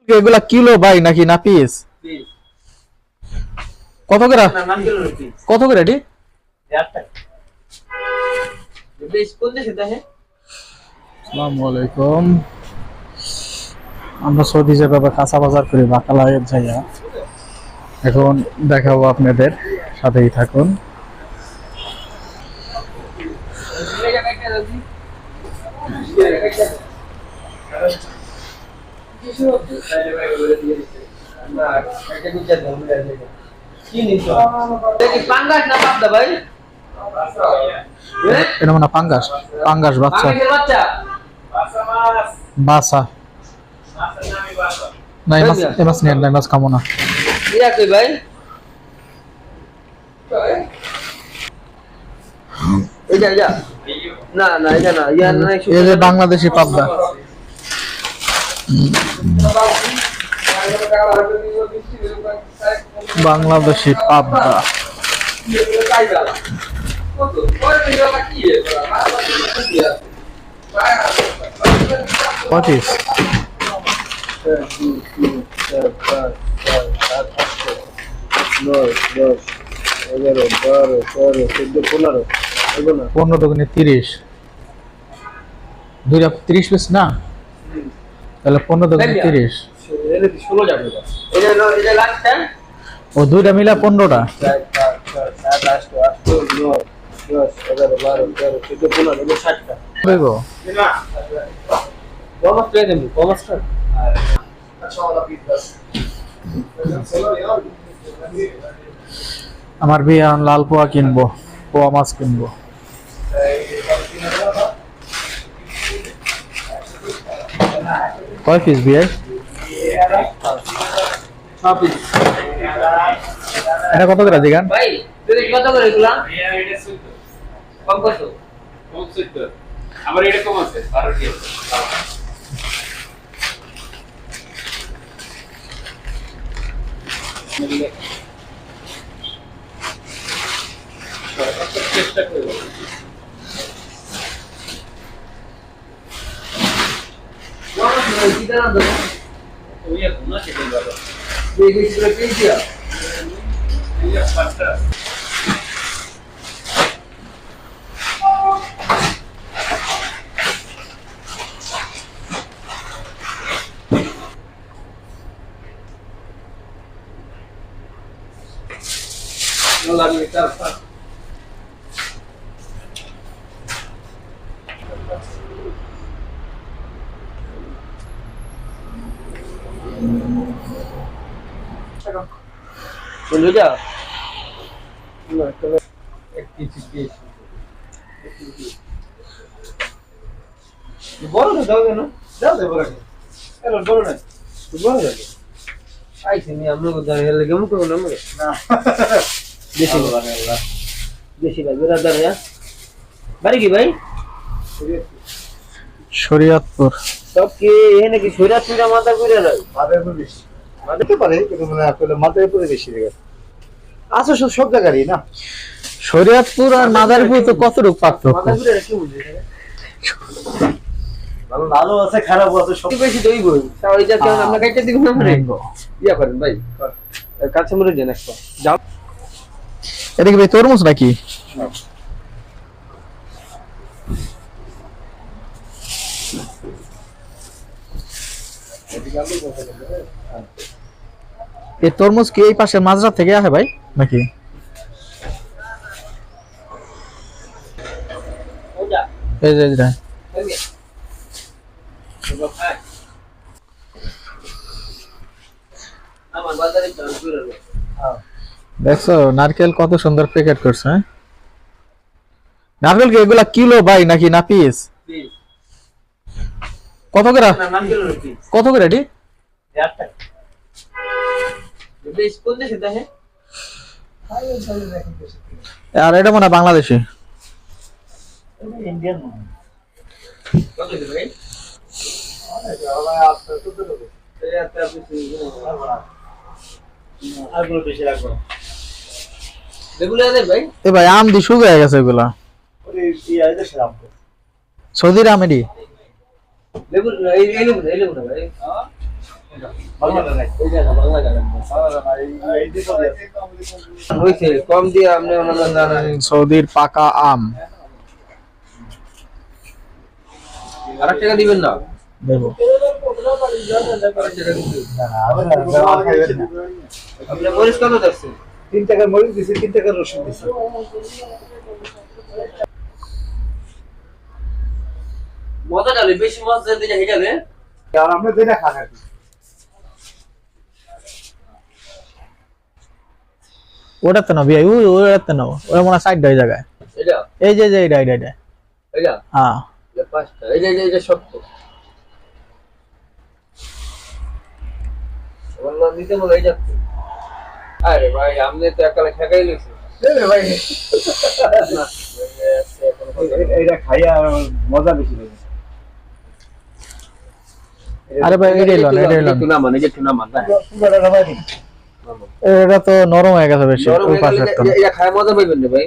এগুলা কিলো ভাই নাকি না পিস? কত করে? কত করে এটি? আসসালামু আলাইকুম। আমরা সৌদি যেভাবে কাঁচা বাজার করি বাকালায়ের জায়গা, এখন দেখাবো আপনাদের, সাথেই থাকুন। এটা মানে পাঙ্গাস, পাঙ্গাস বাচ্চা, বাসা। না এই মাছ নিয়ে না, মাছ খাবো না। ভাই না না এটা না, এই যে বাংলাদেশি পাবদা। বাংলাদেশি পাবদা পঁচিশ। পনেরো দোকানে 30, দুইটা 30 পিস না, তাহলে 15 দোকানে 30, ও দুইটা মিলা 15টা। আমার বিয়ে লাল পোয়া কিনবো, পোয়া মাছ কিনবো। কয় পিস বিয়ে? এটা কত করে দিগান? কত করে এগুলা? কম কত? আমার এটা কম আছে 12 টি আছে। চেষ্টা করব। ওই কিটা না দাও। ওই এখন না খেতে পারো। এই কিটা পেয়েছিয়া? এই পাঁচটা। লাগবে তার বন্ধু যা না তাহলে এক কেজি পিস বড় না দাও না দাও দে বড় এলো বড় না বড় লাগে আইছি নি আমরা কোথায় হেলে গেম করব না আমরা না বেশি লাগে আল্লাহ বেশি লাগে দাদা যা বাড়ি কি ভাই শরীয়তপুর। সব কি এনে কি শরীয়তপুর মাথা করে রয় মাথায় উপর বেশি মাথাতে পারে কিন্তু মানে আসলে মাথায় উপরে বেশি লাগে আচ্ছা সব জায়গারই না শরীয়তপুর আর মাদারীপুর তো কতটুকু পার্থক্য? মাথা করে কি বুঝে ভালো ভালো আছে খারাপ আছে সব বেশি দই বই তাও এটা কেন আমরা কাইটা দিব না মানে ইয়া করেন ভাই কাছে মরে দেন একটা যাও এটা কি ভাই তরমুজ নাকি? এই তরমুজ কি এই পাশের মাজরা থেকে আসে ভাই নাকি? ওটা এই যে এটা আমার বাজারে চাল করে দেখছো নারকেল কত সুন্দর প্যাকেট করছে। হ্যাঁ নারকেল কি এগুলা কিলো ভাই নাকি না পিস? কত করে? কত করে এটি? আর এটা মনে হয় বাংলাদেশি। ইন্ডিয়ান এ ভাই আম দি শুকিয়ে গেছে এগুলা। সৌদির আমেরই বাংলা নাই এই যে বাংলা গান বাংলা নাই এই দিকে হইছে কম দিয়ে আপনি ওনারা জানেন সৌদির পাকা আম আর টাকা দিবেন না দেবো। আপনি মরিচ কত যাচ্ছে 3 টাকার মরিচ দিছি 3 টাকার রসুন দিছি মজা ডালে বেশি মজা দিতে যাই গেলে আর আপনি যেটা খান আর কি ওটাতে না ভাই ওটাতে না ওটা মনে হয় সাইড হয়ে জায়গায় এটা এই যে যে এটা এটা এটা হ্যাঁ এটা পাঁচটা এই যে শক্ত বললাম নিতে বলে এই যাচ্ছে আরে ভাই আপনি তো একালে ঠেকাই নিয়েছেন এই ভাই এইটা খাইয়া মজা বেশি লাগে আরে ভাই এটাই লন টুনা মান এই যে টুনা মান পুরোটা নামাই দিন এটা তো নরম হয়ে গেছে বেশি ওই পাশে একটা এটা খায় মজা পাইবেন না ভাই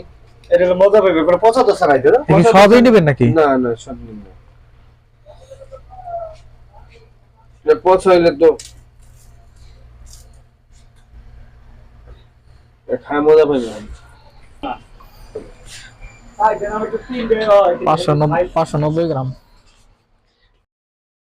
এটা হলো মজা পাইবে কোনো পচা তো ছাড়াই দিও কি সবই নেবেন নাকি না না সব নিন না না পছ হইলে তো খায় মজা পাইবেন 590 গ্রাম